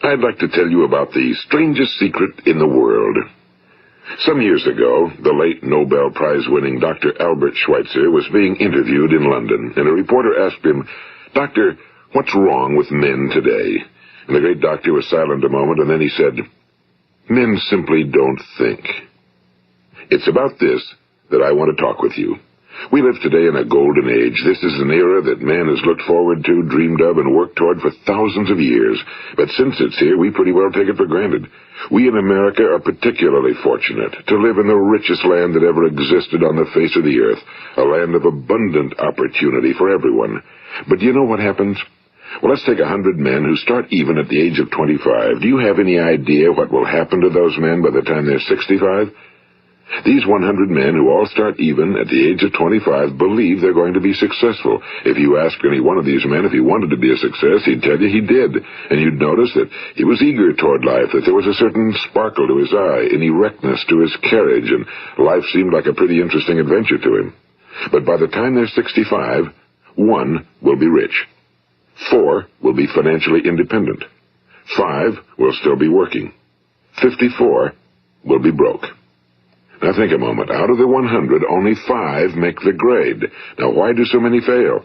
I'd like to tell you about the strangest secret in the world. Some years ago, the late Nobel Prize-winning Dr. Albert Schweitzer was being interviewed in London, and a reporter asked him, "Doctor, what's wrong with men today?" And the great doctor was silent a moment, and then he said, "Men simply don't think." It's about this that I want to talk with you. We live today in a golden age. This is an era that man has looked forward to, dreamed of, and worked toward for thousands of years. But since it's here, we pretty well take it for granted. We in America are particularly fortunate to live in the richest land that ever existed on the face of the earth, a land of abundant opportunity for everyone. But do you know what happens? Well, let's take 100 men who start even at the age of 25. Do you have any idea what will happen to those men by the time they're 65? These 100 men who all start even at the age of 25 believe they're going to be successful. If you ask any one of these men if he wanted to be a success, he'd tell you he did. And you'd notice that he was eager toward life, that there was a certain sparkle to his eye, an erectness to his carriage, and life seemed like a pretty interesting adventure to him. But by the time they're 65, 1 will be rich. 4 will be financially independent. 5 will still be working. 54 will be broke. Now think a moment. Out of the 100, only 5 make the grade. Now why do so many fail?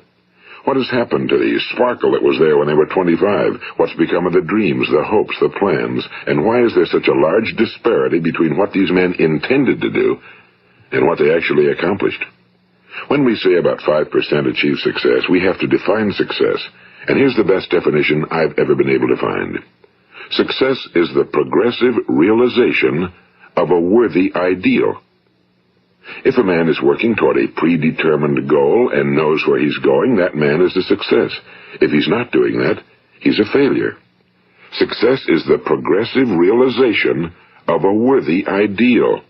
What has happened to the sparkle that was there when they were 25? What's become of the dreams, the hopes, the plans? And why is there such a large disparity between what these men intended to do and what they actually accomplished? When we say about 5% achieve success, we have to define success. And here's the best definition I've ever been able to find. Success is the progressive realization of a worthy ideal. If a man is working toward a predetermined goal and knows where he's going, that man is a success. If he's not doing that, he's a failure. Success is the progressive realization of a worthy ideal.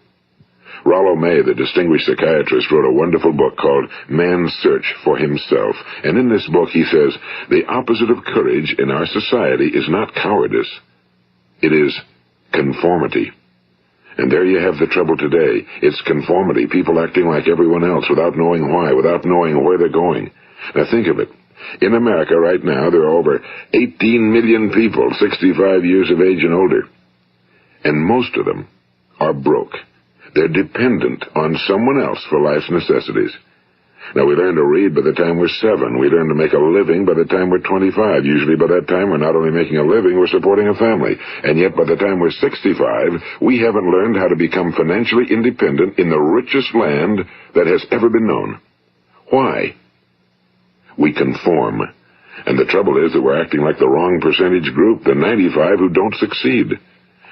Rollo May, the distinguished psychiatrist, wrote a wonderful book called Man's Search for Himself. And in this book he says, the opposite of courage in our society is not cowardice. It is conformity. And there you have the trouble today. It's conformity, people acting like everyone else without knowing why, without knowing where they're going. Now think of it. In America right now, there are over 18 million people 65 years of age and older. And most of them are broke. They're dependent on someone else for life's necessities. Now, we learn to read by the time we're 7. We learn to make a living by the time we're 25. Usually by that time, we're not only making a living, we're supporting a family. And yet by the time we're 65, we haven't learned how to become financially independent in the richest land that has ever been known. Why? We conform. And the trouble is that we're acting like the wrong percentage group, the 95 who don't succeed.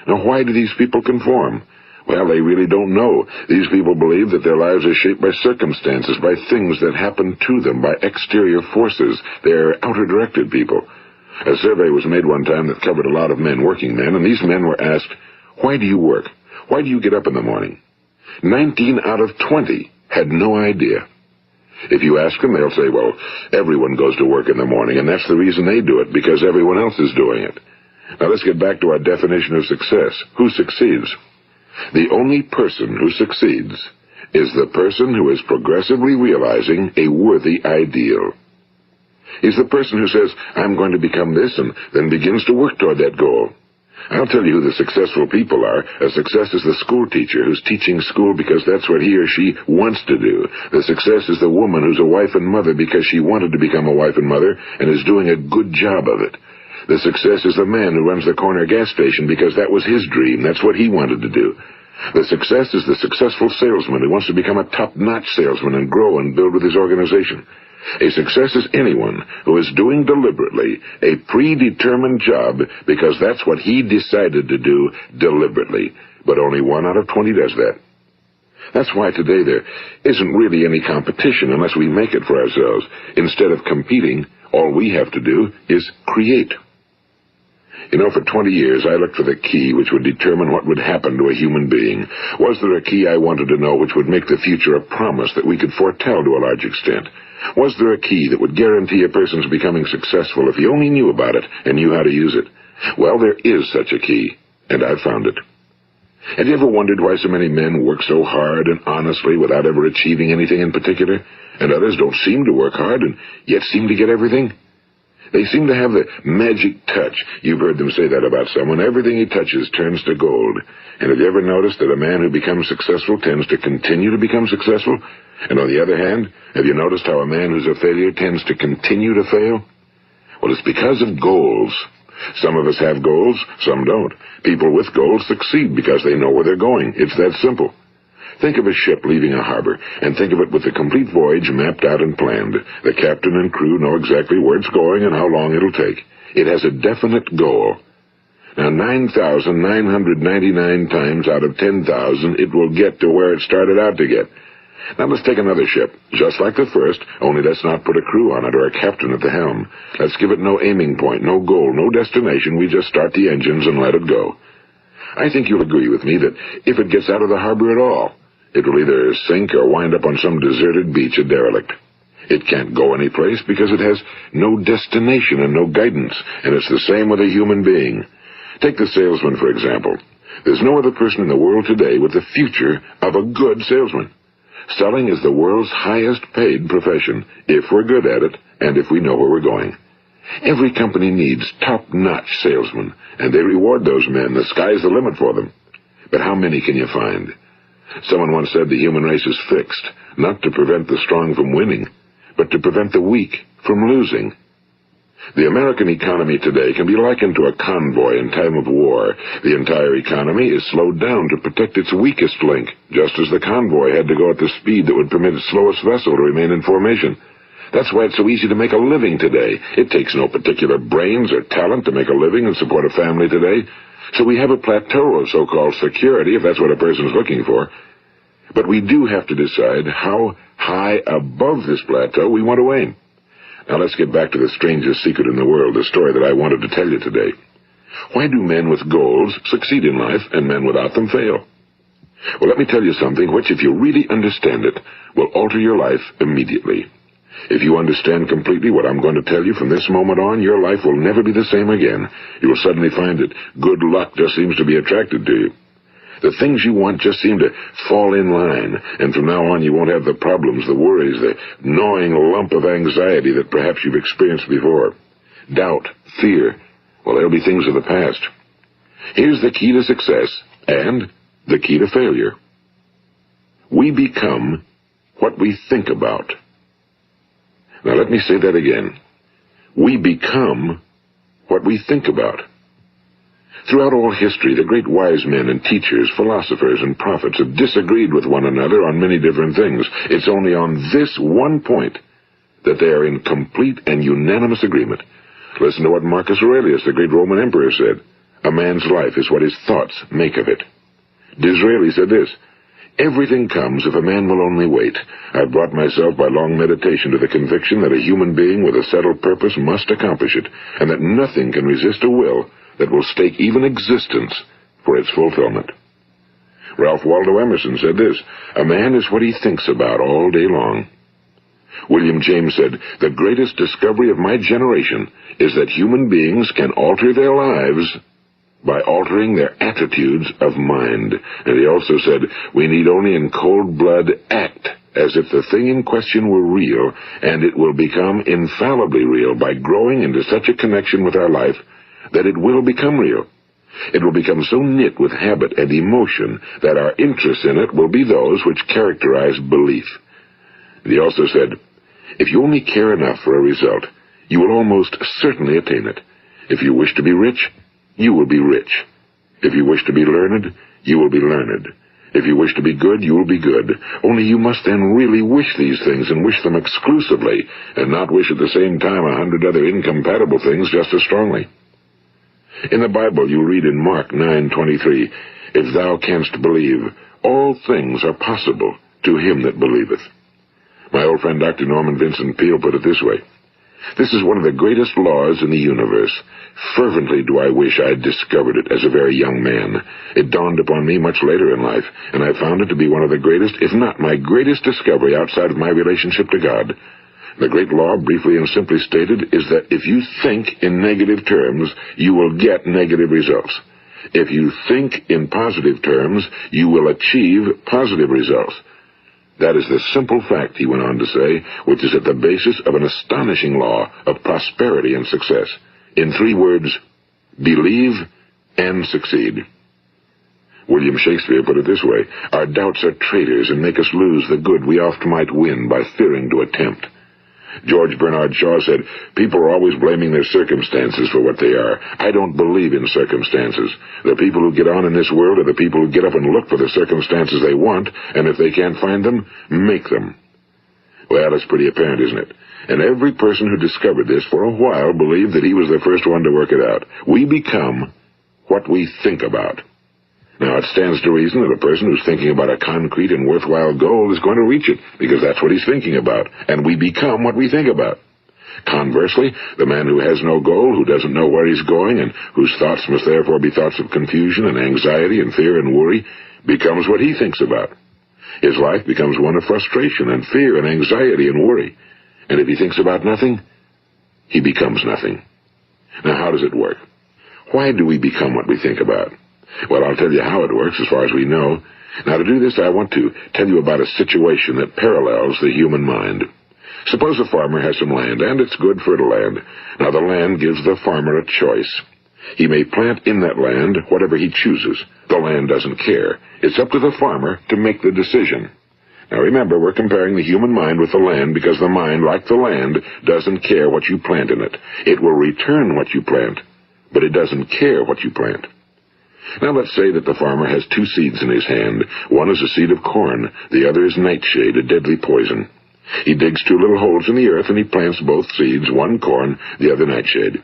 Now, why do these people conform? Well, they really don't know. These people believe that their lives are shaped by circumstances, by things that happen to them, by exterior forces. They're outer-directed people. A survey was made one time that covered a lot of men, working men, and these men were asked, "Why do you work? Why do you get up in the morning?" 19 out of 20 had no idea. If you ask them, they'll say, well, everyone goes to work in the morning, and that's the reason they do it, because everyone else is doing it. Now let's get back to our definition of success. Who succeeds? The only person who succeeds is the person who is progressively realizing a worthy ideal. He's the person who says, I'm going to become this, and then begins to work toward that goal. I'll tell you who the successful people are. A success is the school teacher who's teaching school because that's what he or she wants to do. The success is the woman who's a wife and mother because she wanted to become a wife and mother and is doing a good job of it. The success is the man who runs the corner gas station because that was his dream. That's what he wanted to do. The success is the successful salesman who wants to become a top-notch salesman and grow and build with his organization. A success is anyone who is doing deliberately a predetermined job because that's what he decided to do deliberately. But only 1 out of 20 does that. That's why today there isn't really any competition unless we make it for ourselves. Instead of competing, all we have to do is create. You know, for 20 years, I looked for the key which would determine what would happen to a human being. Was there a key I wanted to know which would make the future a promise that we could foretell to a large extent? Was there a key that would guarantee a person's becoming successful if he only knew about it and knew how to use it? Well, there is such a key, and I've found it. Have you ever wondered why so many men work so hard and honestly without ever achieving anything in particular, and others don't seem to work hard and yet seem to get everything? They seem to have the magic touch. You've heard them say that about someone. Everything he touches turns to gold. And have you ever noticed that a man who becomes successful tends to continue to become successful? And on the other hand, have you noticed how a man who's a failure tends to continue to fail? Well, it's because of goals. Some of us have goals, some don't. People with goals succeed because they know where they're going. It's that simple. Think of a ship leaving a harbor, and think of it with the complete voyage mapped out and planned. The captain and crew know exactly where it's going and how long it'll take. It has a definite goal. Now, 9,999 times out of 10,000, it will get to where it started out to get. Now, let's take another ship, just like the first, only let's not put a crew on it or a captain at the helm. Let's give it no aiming point, no goal, no destination. We just start the engines and let it go. I think you'll agree with me that if it gets out of the harbor at all, it will either sink or wind up on some deserted beach, a derelict. It can't go anyplace because it has no destination and no guidance, and it's the same with a human being. Take the salesman, for example. There's no other person in the world today with the future of a good salesman. Selling is the world's highest paid profession, if we're good at it and if we know where we're going. Every company needs top-notch salesmen, and they reward those men. The sky's the limit for them. But how many can you find? Someone once said the human race is fixed, not to prevent the strong from winning, but to prevent the weak from losing. The American economy today can be likened to a convoy in time of war. The entire economy is slowed down to protect its weakest link, just as the convoy had to go at the speed that would permit its slowest vessel to remain in formation. That's why it's so easy to make a living today. It takes no particular brains or talent to make a living and support a family today. So we have a plateau of so-called security, if that's what a person's looking for. But we do have to decide how high above this plateau we want to aim. Now let's get back to the strangest secret in the world, the story that I wanted to tell you today. Why do men with goals succeed in life and men without them fail? Well, let me tell you something which, if you really understand it, will alter your life immediately. If you understand completely what I'm going to tell you from this moment on, your life will never be the same again. You will suddenly find that good luck just seems to be attracted to you. The things you want just seem to fall in line, and from now on you won't have the problems, the worries, the gnawing lump of anxiety that perhaps you've experienced before. Doubt, fear, well, they'll be things of the past. Here's the key to success and the key to failure. We become what we think about. Now let me say that again. We become what we think about. Throughout all history, the great wise men and teachers, philosophers and prophets have disagreed with one another on many different things. It's only on this one point that they are in complete and unanimous agreement. Listen to what Marcus Aurelius, the great Roman emperor, said. A man's life is what his thoughts make of it. Disraeli said this, everything comes if a man will only wait. I've brought myself by long meditation to the conviction that a human being with a settled purpose must accomplish it, and that nothing can resist a will that will stake even existence for its fulfillment. Ralph Waldo Emerson said this, a man is what he thinks about all day long. William James said, the greatest discovery of my generation is that human beings can alter their lives by altering their attitudes of mind. And he also said, we need only in cold blood act as if the thing in question were real, and it will become infallibly real by growing into such a connection with our life that it will become real. It will become so knit with habit and emotion that our interest in it will be those which characterize belief. And he also said, if you only care enough for a result, you will almost certainly attain it. If you wish to be rich, you will be rich. If you wish to be learned, you will be learned. If you wish to be good, you will be good. Only you must then really wish these things and wish them exclusively, and not wish at the same time 100 other incompatible things just as strongly. In the Bible, you read in Mark 9:23, if thou canst believe, all things are possible to him that believeth. My old friend Dr. Norman Vincent Peale put it this way, this is one of the greatest laws in the universe. Fervently do I wish I had discovered it as a very young man. It dawned upon me much later in life, and I found it to be one of the greatest, if not my greatest discovery outside of my relationship to God. The great law, briefly and simply stated, is that if you think in negative terms, you will get negative results. If you think in positive terms, you will achieve positive results. That is the simple fact, he went on to say, which is at the basis of an astonishing law of prosperity and success. In 3 words, believe and succeed. William Shakespeare put it this way: our doubts are traitors and make us lose the good we oft might win by fearing to attempt. George Bernard Shaw said, people are always blaming their circumstances for what they are. I don't believe in circumstances. The people who get on in this world are the people who get up and look for the circumstances they want, and if they can't find them, make them. Well, it's pretty apparent, isn't it? And every person who discovered this for a while believed that he was the first one to work it out. We become what we think about. Now, it stands to reason that a person who's thinking about a concrete and worthwhile goal is going to reach it, because that's what he's thinking about, and we become what we think about. Conversely, the man who has no goal, who doesn't know where he's going, and whose thoughts must therefore be thoughts of confusion and anxiety and fear and worry, becomes what he thinks about. His life becomes one of frustration and fear and anxiety and worry. And if he thinks about nothing, he becomes nothing. Now, how does it work? Why do we become what we think about? Well, I'll tell you how it works as far as we know. Now, to do this, I want to tell you about a situation that parallels the human mind. Suppose a farmer has some land, and it's good fertile land. Now, the land gives the farmer a choice. He may plant in that land whatever he chooses. The land doesn't care. It's up to the farmer to make the decision. Now, remember, we're comparing the human mind with the land because the mind, like the land, doesn't care what you plant in it. It will return what you plant, but it doesn't care what you plant. Now, let's say that the farmer has 2 seeds in his hand. One is a seed of corn. The other is nightshade, a deadly poison. He digs 2 little holes in the earth, and he plants both seeds, one corn, the other nightshade.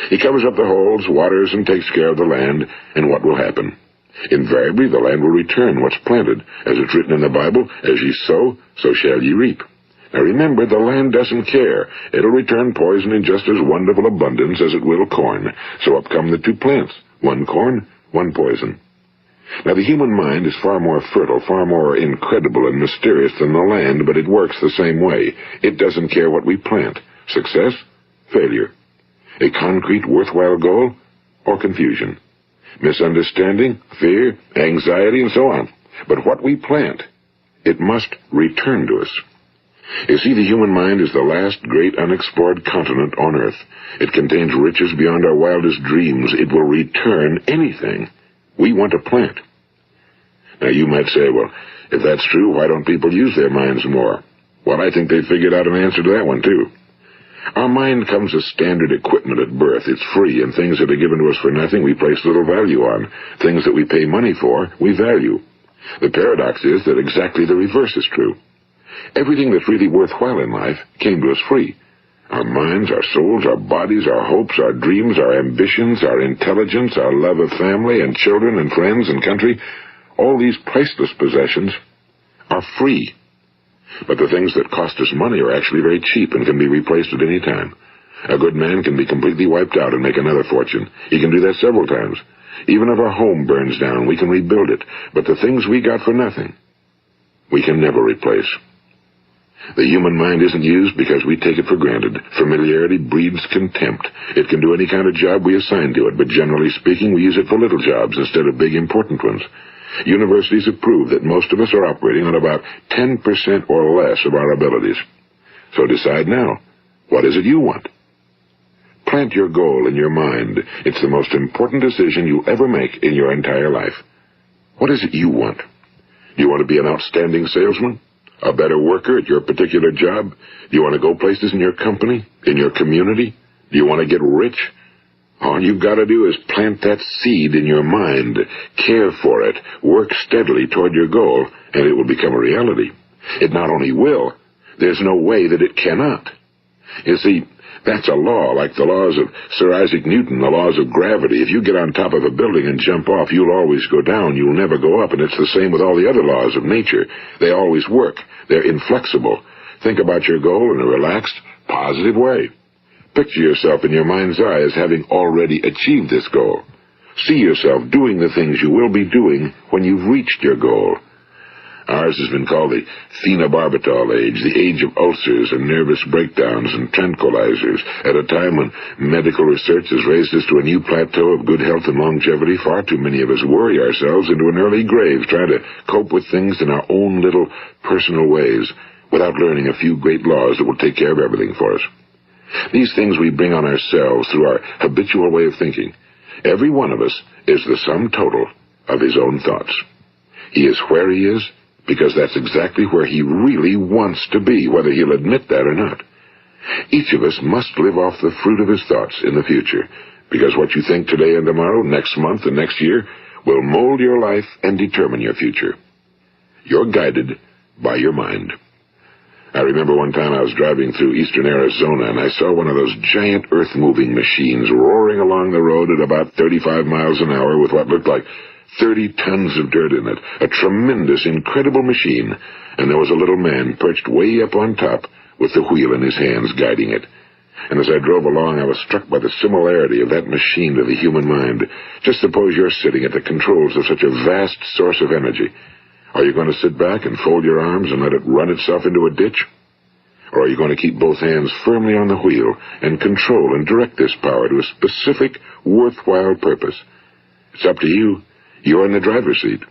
He covers up the holes, waters, and takes care of the land, and what will happen? Invariably, the land will return what's planted. As it's written in the Bible, as ye sow, so shall ye reap. Now remember, the land doesn't care. It'll return poison in just as wonderful abundance as it will corn. So up come the 2 plants, one corn, one poison. Now, the human mind is far more fertile, far more incredible and mysterious than the land, but it works the same way. It doesn't care what we plant. Success, failure. A concrete, worthwhile goal, or confusion. Misunderstanding, fear, anxiety, and so on. But what we plant, it must return to us. You see, the human mind is the last great unexplored continent on Earth. It contains riches beyond our wildest dreams. It will return anything we want to plant. Now, you might say, well, if that's true, why don't people use their minds more? Well, I think they figured out an answer to that one, too. Our mind comes as standard equipment at birth. It's free, and things that are given to us for nothing we place little value on. Things that we pay money for, we value. The paradox is that exactly the reverse is true. Everything that's really worthwhile in life came to us free. Our minds, our souls, our bodies, our hopes, our dreams, our ambitions, our intelligence, our love of family and children and friends and country, all these priceless possessions are free. But the things that cost us money are actually very cheap and can be replaced at any time. A good man can be completely wiped out and make another fortune. He can do that several times. Even if our home burns down, we can rebuild it. But the things we got for nothing, we can never replace. The human mind isn't used because we take it for granted. Familiarity breeds contempt. It can do any kind of job we assign to it, but generally speaking, we use it for little jobs instead of big, important ones. Universities have proved that most of us are operating on about 10% or less of our abilities. So decide now, what is it you want? Plant your goal in your mind. It's the most important decision you'll ever make in your entire life. What is it you want? Do you want to be an outstanding salesman? A better worker at your particular job? Do you want to go places in your company? In your community? Do you want to get rich? All you've got to do is plant that seed in your mind, care for it, work steadily toward your goal, and it will become a reality. It not only will, there's no way that it cannot. You see, that's a law, like the laws of Sir Isaac Newton, the laws of gravity. If you get on top of a building and jump off, you'll always go down. You'll never go up, and it's the same with all the other laws of nature. They always work. They're inflexible. Think about your goal in a relaxed, positive way. Picture yourself in your mind's eye as having already achieved this goal. See yourself doing the things you will be doing when you've reached your goal. Ours has been called the phenobarbital age, the age of ulcers and nervous breakdowns and tranquilizers. At a time when medical research has raised us to a new plateau of good health and longevity, far too many of us worry ourselves into an early grave trying to cope with things in our own little personal ways without learning a few great laws that will take care of everything for us. These things we bring on ourselves through our habitual way of thinking. Every one of us is the sum total of his own thoughts. He is where he is because that's exactly where he really wants to be, whether he'll admit that or not. Each of us must live off the fruit of his thoughts in the future, because what you think today and tomorrow, next month and next year, will mold your life and determine your future. You're guided by your mind. I remember one time I was driving through eastern Arizona, and I saw one of those giant earth-moving machines roaring along the road at about 35 miles an hour with what looked like 30 tons of dirt in it. A tremendous, incredible machine, and there was a little man perched way up on top with the wheel in his hands guiding it. And as I drove along, I was struck by the similarity of that machine to the human mind. Just suppose you're sitting at the controls of such a vast source of energy. Are you going to sit back and fold your arms and let it run itself into a ditch? Or are you going to keep both hands firmly on the wheel and control and direct this power to a specific, worthwhile purpose? It's up to you. You're in the driver's seat.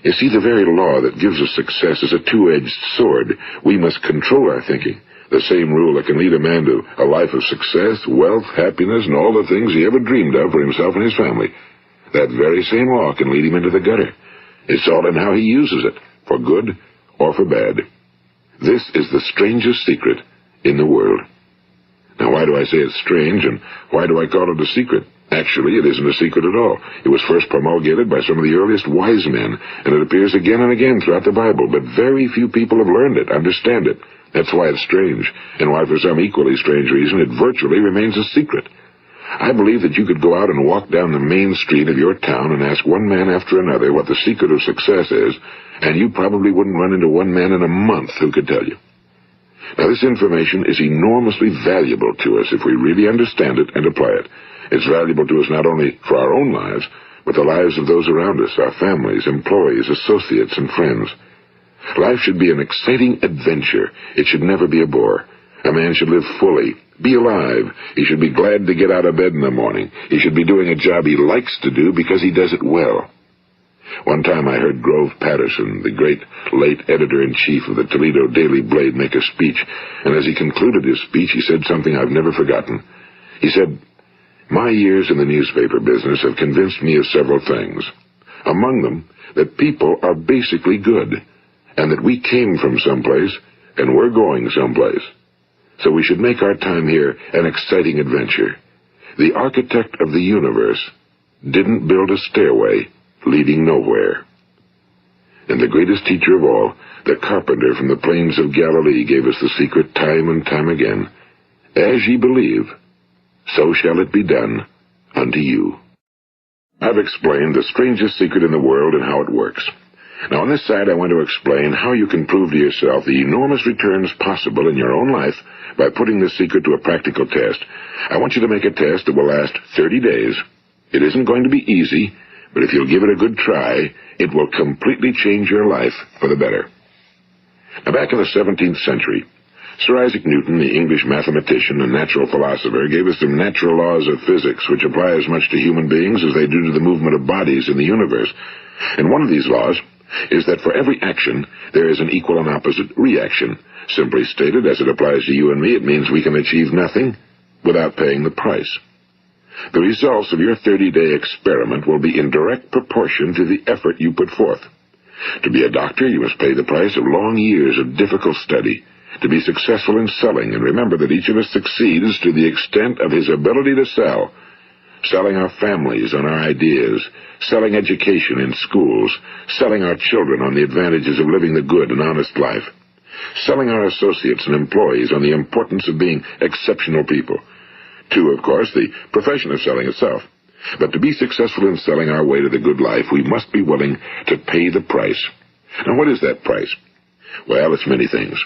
You see, the very law that gives us success is a two-edged sword. We must control our thinking. The same rule that can lead a man to a life of success, wealth, happiness, and all the things he ever dreamed of for himself and his family. That very same law can lead him into the gutter. It's all in how he uses it, for good or for bad. This is the strangest secret in the world. Now, why do I say it's strange, and why do I call it a secret? Actually, it isn't a secret at all. It was first promulgated by some of the earliest wise men, and it appears again and again throughout the Bible, but very few people have learned it, understand it. That's why it's strange, and why for some equally strange reason it virtually remains a secret. I believe that you could go out and walk down the main street of your town and ask one man after another what the secret of success is, and you probably wouldn't run into one man in a month who could tell you. Now, this information is enormously valuable to us if we really understand it and apply it. It's valuable to us not only for our own lives, but the lives of those around us, our families, employees, associates, and friends. Life should be an exciting adventure. It should never be a bore. A man should live fully, be alive. He should be glad to get out of bed in the morning. He should be doing a job he likes to do because he does it well. One time I heard Grove Patterson, the great late editor-in-chief of the Toledo Daily Blade, make a speech, and as he concluded his speech, he said something I've never forgotten. He said, "My years in the newspaper business have convinced me of several things. Among them, that people are basically good, and that we came from someplace, and we're going someplace. So we should make our time here an exciting adventure. The architect of the universe didn't build a stairway leading nowhere." And the greatest teacher of all, the carpenter from the plains of Galilee, gave us the secret time and time again. As ye believe, so shall it be done unto you. I've explained the strangest secret in the world and how it works. Now, on this side, I want to explain how you can prove to yourself the enormous returns possible in your own life by putting this secret to a practical test. I want you to make a test that will last 30 days. It isn't going to be easy, but if you'll give it a good try, it will completely change your life for the better. Now, back in the 17th century, Sir Isaac Newton, the English mathematician and natural philosopher, gave us some natural laws of physics which apply as much to human beings as they do to the movement of bodies in the universe. And one of these laws is that for every action, there is an equal and opposite reaction. Simply stated, as it applies to you and me, it means we can achieve nothing without paying the price. The results of your 30-day experiment will be in direct proportion to the effort you put forth. To be a doctor, you must pay the price of long years of difficult study. To be successful in selling, and remember that each of us succeeds to the extent of his ability to sell. Selling our families on our ideas, selling education in schools, selling our children on the advantages of living the good and honest life, selling our associates and employees on the importance of being exceptional people. To, of course, the profession of selling itself. But to be successful in selling our way to the good life, we must be willing to pay the price. Now, what is that price? Well, it's many things.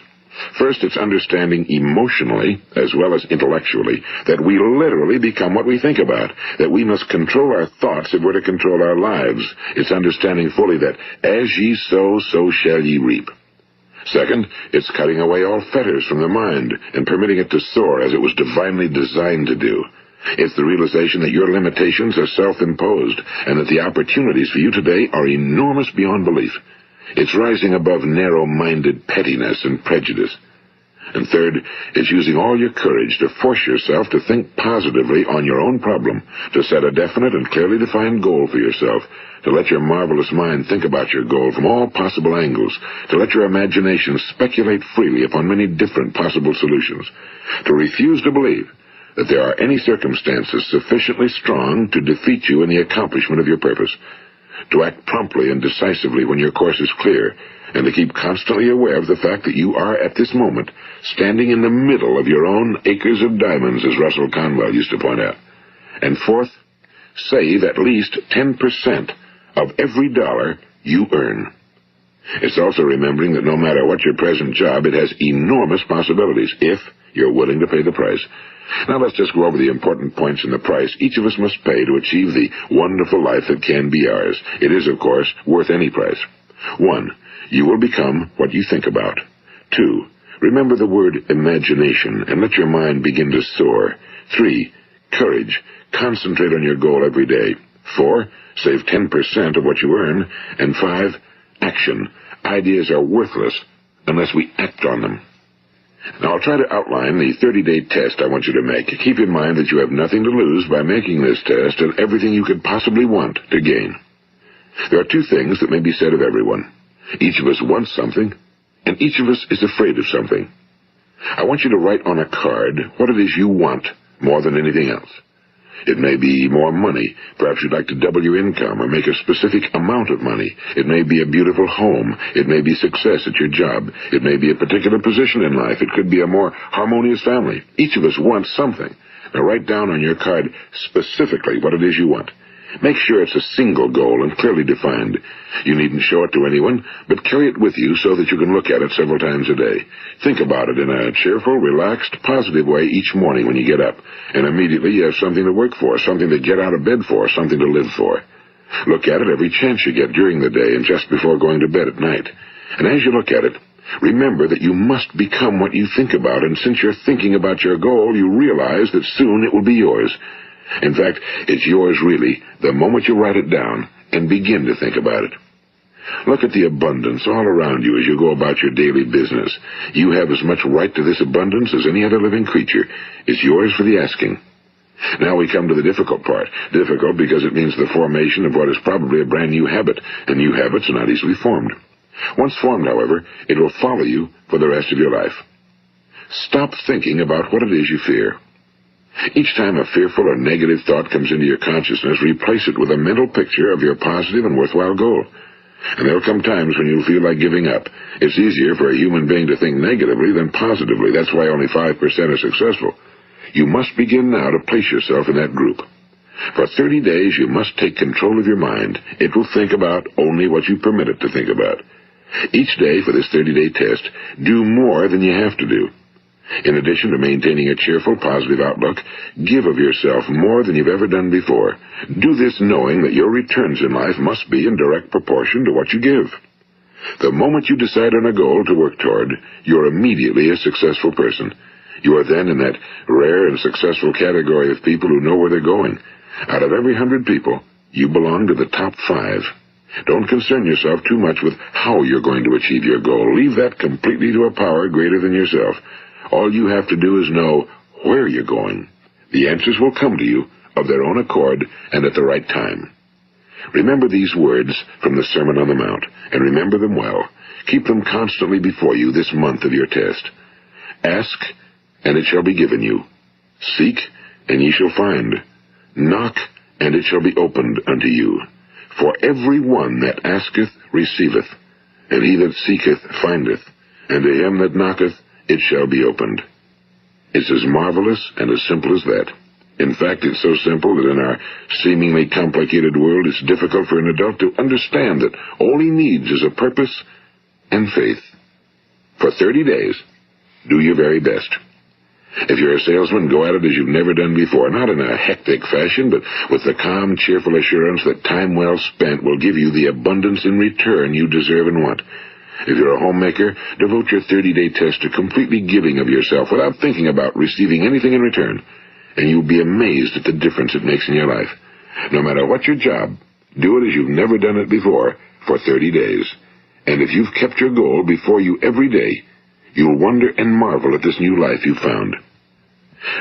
First, it's understanding emotionally, as well as intellectually, that we literally become what we think about, that we must control our thoughts if we're to control our lives. It's understanding fully that as ye sow, so shall ye reap. Second, it's cutting away all fetters from the mind and permitting it to soar as it was divinely designed to do. It's the realization that your limitations are self-imposed and that the opportunities for you today are enormous beyond belief. It's rising above narrow-minded pettiness and prejudice. And third, it's using all your courage to force yourself to think positively on your own problem, to set a definite and clearly defined goal for yourself, to let your marvelous mind think about your goal from all possible angles, to let your imagination speculate freely upon many different possible solutions, to refuse to believe that there are any circumstances sufficiently strong to defeat you in the accomplishment of your purpose, to act promptly and decisively when your course is clear, and to keep constantly aware of the fact that you are, at this moment, standing in the middle of your own acres of diamonds, as Russell Conwell used to point out. And fourth, save at least 10% of every dollar you earn. It's also remembering that no matter what your present job, it has enormous possibilities, if you're willing to pay the price. Now let's just go over the important points in the price each of us must pay to achieve the wonderful life that can be ours. It is, of course, worth any price. 1. You will become what you think about. 2. Remember the word imagination and let your mind begin to soar. 3. Courage. Concentrate on your goal every day. 4. Save 10% of what you earn. And 5. Action. Ideas are worthless unless we act on them. Now, I'll try to outline the 30-day test I want you to make. Keep in mind that you have nothing to lose by making this test and everything you could possibly want to gain. There are 2 things that may be said of everyone. Each of us wants something, and each of us is afraid of something. I want you to write on a card what it is you want more than anything else. It may be more money. Perhaps you'd like to double your income or make a specific amount of money. It may be a beautiful home. It may be success at your job. It may be a particular position in life. It could be a more harmonious family. Each of us wants something. Now write down on your card specifically what it is you want. Make sure it's a single goal and clearly defined. You needn't show it to anyone, but carry it with you so that you can look at it several times a day. Think about it in a cheerful, relaxed, positive way each morning when you get up, and immediately you have something to work for, something to get out of bed for, something to live for. Look at it every chance you get during the day and just before going to bed at night. And as you look at it, remember that you must become what you think about, and since you're thinking about your goal, you realize that soon it will be yours. In fact, it's yours really the moment you write it down and begin to think about it. Look at the abundance all around you as you go about your daily business. You have as much right to this abundance as any other living creature. It's yours for the asking. Now we come to the difficult part. Difficult because it means the formation of what is probably a brand new habit, and new habits are not easily formed. Once formed, however, it will follow you for the rest of your life. Stop thinking about what it is you fear. Each time a fearful or negative thought comes into your consciousness, replace it with a mental picture of your positive and worthwhile goal. And there will come times when you'll feel like giving up. It's easier for a human being to think negatively than positively. That's why only 5% are successful. You must begin now to place yourself in that group. For 30 days, you must take control of your mind. It will think about only what you permit it to think about. Each day for this 30-day test, do more than you have to do. In addition to maintaining a cheerful, positive outlook, give of yourself more than you've ever done before. Do this knowing that your returns in life must be in direct proportion to what you give. The moment you decide on a goal to work toward, you're immediately a successful person. You are then in that rare and successful category of people who know where they're going. Out of every 100 people, you belong to the top 5. Don't concern yourself too much with how you're going to achieve your goal. Leave that completely to a power greater than yourself. All you have to do is know where you're going. The answers will come to you of their own accord and at the right time. Remember these words from the Sermon on the Mount, and remember them well. Keep them constantly before you this month of your test. Ask, and it shall be given you. Seek, and ye shall find. Knock, and it shall be opened unto you. For every one that asketh receiveth, and he that seeketh findeth, and to him that knocketh it shall be opened. It's as marvelous and as simple as that. In fact, it's so simple that in our seemingly complicated world, it's difficult for an adult to understand that all he needs is a purpose and faith. For 30 days, Do your very best. If you're a salesman, go at it as you've never done before, not in a hectic fashion, but with the calm, cheerful assurance that time well spent will give you the abundance in return you deserve and want. If you're a homemaker, devote your 30-day test to completely giving of yourself without thinking about receiving anything in return, and you'll be amazed at the difference it makes in your life. No matter what your job, do it as you've never done it before for 30 days. And if you've kept your goal before you every day, you'll wonder and marvel at this new life you've found.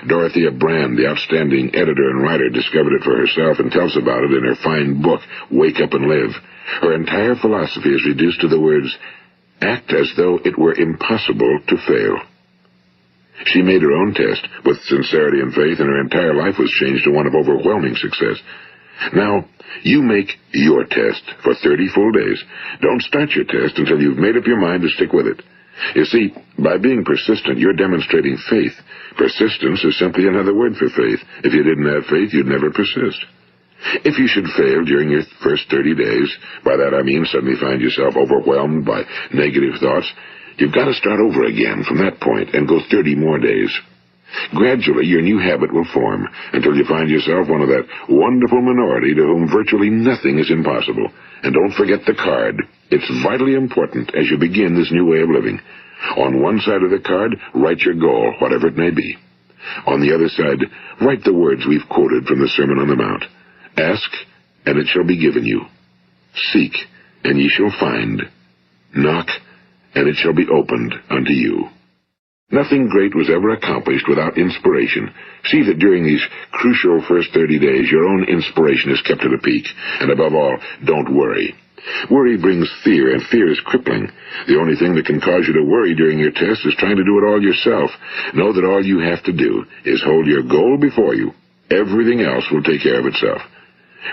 Dorothea Brand, the outstanding editor and writer, discovered it for herself and tells about it in her fine book, Wake Up and Live. Her entire philosophy is reduced to the words, act as though it were impossible to fail. She made her own test with sincerity and faith, and her entire life was changed to one of overwhelming success. Now, you make your test for 30 full days. Don't start your test until you've made up your mind to stick with it. You see, by being persistent, you're demonstrating faith. Persistence is simply another word for faith. If you didn't have faith, you'd never persist. If you should fail during your first 30 days, by that I mean suddenly find yourself overwhelmed by negative thoughts, you've got to start over again from that point and go 30 more days. Gradually, your new habit will form until you find yourself one of that wonderful minority to whom virtually nothing is impossible. And don't forget the card. It's vitally important as you begin this new way of living. On one side of the card, write your goal, whatever it may be. On the other side, write the words we've quoted from the Sermon on the Mount. Ask, and it shall be given you. Seek, and ye shall find. Knock, and it shall be opened unto you. Nothing great was ever accomplished without inspiration. See that during these crucial first 30 days, your own inspiration is kept at a peak. And above all, don't worry. Worry brings fear, and fear is crippling. The only thing that can cause you to worry during your test is trying to do it all yourself. Know that all you have to do is hold your goal before you. Everything else will take care of itself.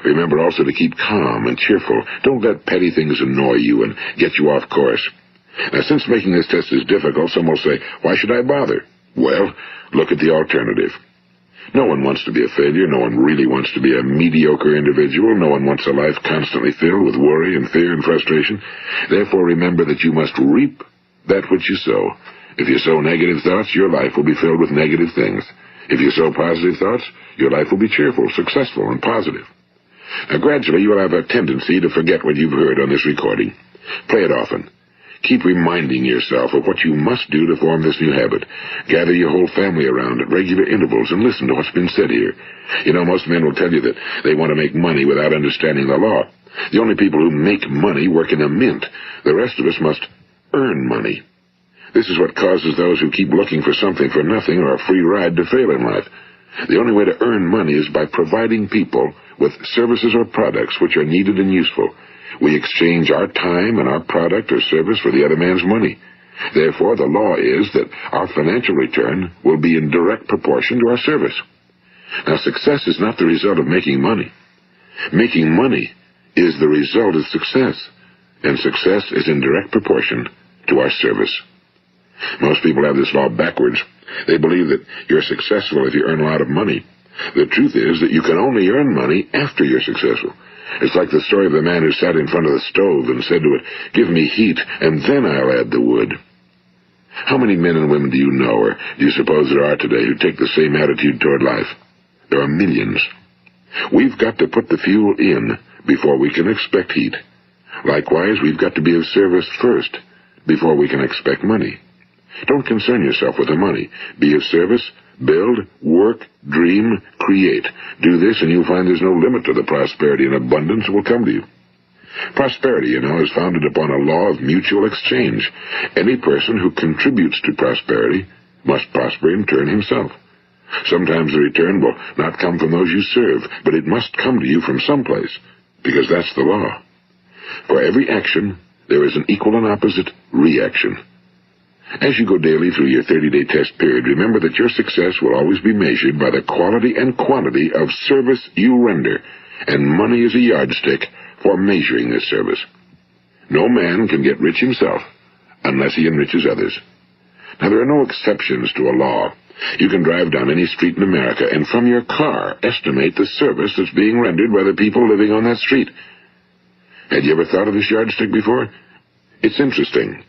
Remember also to keep calm and cheerful. Don't let petty things annoy you and get you off course. Now, since making this test is difficult, some will say, why should I bother? Well, look at the alternative. No one wants to be a failure. No one really wants to be a mediocre individual. No one wants a life constantly filled with worry and fear and frustration. Therefore, remember that you must reap that which you sow. If you sow negative thoughts, your life will be filled with negative things. If you sow positive thoughts, your life will be cheerful, successful, and positive. Now, gradually, you will have a tendency to forget what you've heard on this recording. Play it often. Keep reminding yourself of what you must do to form this new habit. Gather your whole family around at regular intervals and listen to what's been said here. You know, most men will tell you that they want to make money without understanding the law. The only people who make money work in a mint. The rest of us must earn money. This is what causes those who keep looking for something for nothing or a free ride to fail in life. The only way to earn money is by providing people with services or products which are needed and useful. We exchange our time and our product or service for the other man's money. Therefore, the law is that our financial return will be in direct proportion to our service. Now, success is not the result of making money. Making money is the result of success, and success is in direct proportion to our service. Most people have this law backwards. They believe that you're successful if you earn a lot of money. The truth is that you can only earn money after you're successful. It's like the story of the man who sat in front of the stove and said to it, "Give me heat, and then I'll add the wood." How many men and women do you know, or do you suppose there are today, who take the same attitude toward life? There are millions. We've got to put the fuel in before we can expect heat. Likewise, we've got to be of service first before we can expect money. Don't concern yourself with the money. Be of service. Build, work, dream, create. Do this, and you'll find there's no limit to the prosperity and abundance that will come to you. Prosperity, you know, is founded upon a law of mutual exchange. Any person who contributes to prosperity must prosper in turn himself. Sometimes the return will not come from those you serve, but it must come to you from someplace, because that's the law. For every action, there is an equal and opposite reaction. As you go daily through your 30-day test period, remember that your success will always be measured by the quality and quantity of service you render, and money is a yardstick for measuring this service. No man can get rich himself unless he enriches others. Now, there are no exceptions to a law. You can drive down any street in America and from your car estimate the service that's being rendered by the people living on that street. Had you ever thought of this yardstick before? It's interesting.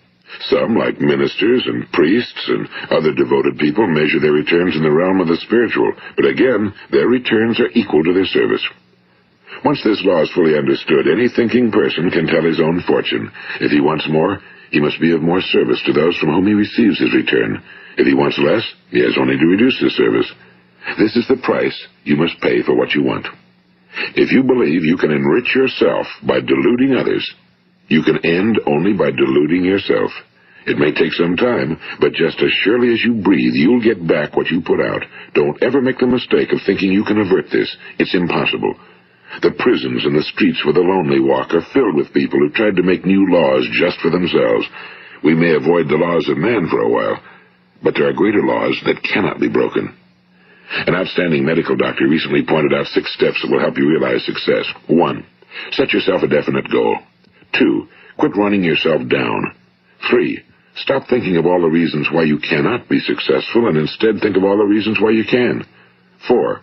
Some, like ministers and priests and other devoted people, measure their returns in the realm of the spiritual, but again, their returns are equal to their service. Once this law is fully understood, any thinking person can tell his own fortune. If he wants more, he must be of more service to those from whom he receives his return. If he wants less, he has only to reduce his service. This is the price you must pay for what you want. If you believe you can enrich yourself by deluding others, you can end only by deluding yourself. It may take some time, but just as surely as you breathe, you'll get back what you put out. Don't ever make the mistake of thinking you can avert this. It's impossible. The prisons and the streets where the lonely walk are filled with people who tried to make new laws just for themselves. We may avoid the laws of man for a while, but there are greater laws that cannot be broken. An outstanding medical doctor recently pointed out 6 steps that will help you realize success. 1. Set yourself a definite goal. 2. Quit running yourself down. 3. Stop thinking of all the reasons why you cannot be successful and instead think of all the reasons why you can. 4.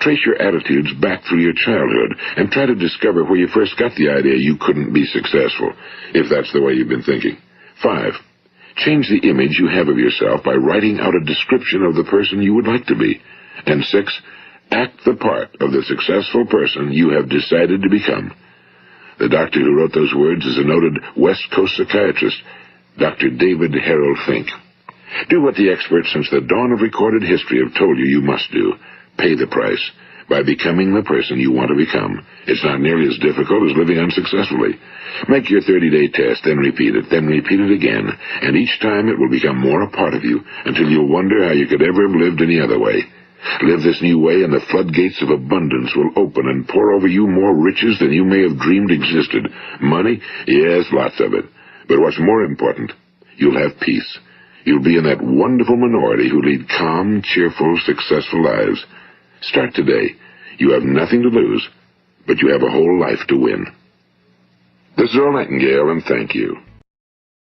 Trace your attitudes back through your childhood and try to discover where you first got the idea you couldn't be successful, if that's the way you've been thinking. 5. Change the image you have of yourself by writing out a description of the person you would like to be. And 6. Act the part of the successful person you have decided to become. The doctor who wrote those words is a noted West Coast psychiatrist, Dr. David Harold Fink. Do what the experts since the dawn of recorded history have told you must do. Pay the price by becoming the person you want to become. It's not nearly as difficult as living unsuccessfully. Make your 30-day test, then repeat it again, and each time it will become more a part of you until you'll wonder how you could ever have lived any other way. Live this new way, and the floodgates of abundance will open and pour over you more riches than you may have dreamed existed. Money? Yes, lots of it. But what's more important, you'll have peace. You'll be in that wonderful minority who lead calm, cheerful, successful lives. Start today. You have nothing to lose, but you have a whole life to win. This is Earl Nightingale, and thank you.